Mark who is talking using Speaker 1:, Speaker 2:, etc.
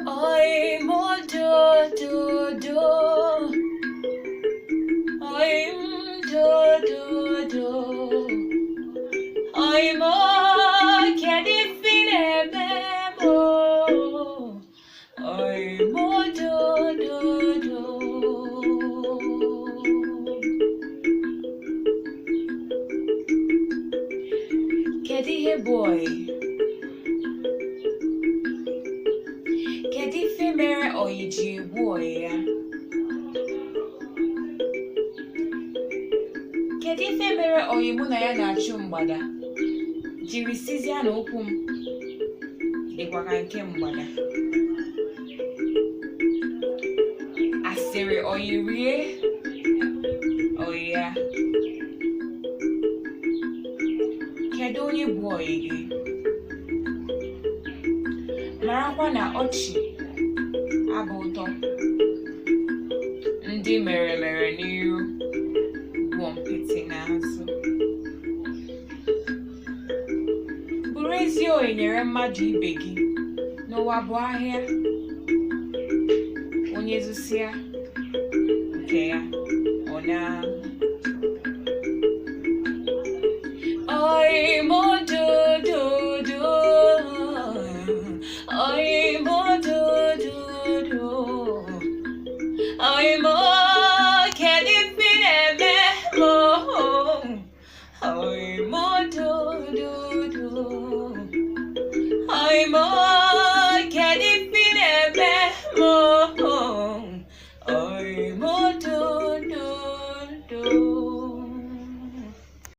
Speaker 1: I'm a do do do. I'm do do do. I'm a candy fine memo. I'm a do do do. Caddy hey boy. Caddy femere oiji boy. Kedu ife mere oyi mụ na ya na-achụ mgbada jiri sizia na okwu m dịkwa ka nke mgbada asịrị oyi rie oyi ya kedu onye bụ oyi gị marakwa na ọchị abụ ụtọ ndị mere n'iru mpịtị n'azụ bụrụ ezi oyi nyere mmadụ ibe gị n'ụwa bụ ahịa onye zụsịa nke ya ọ na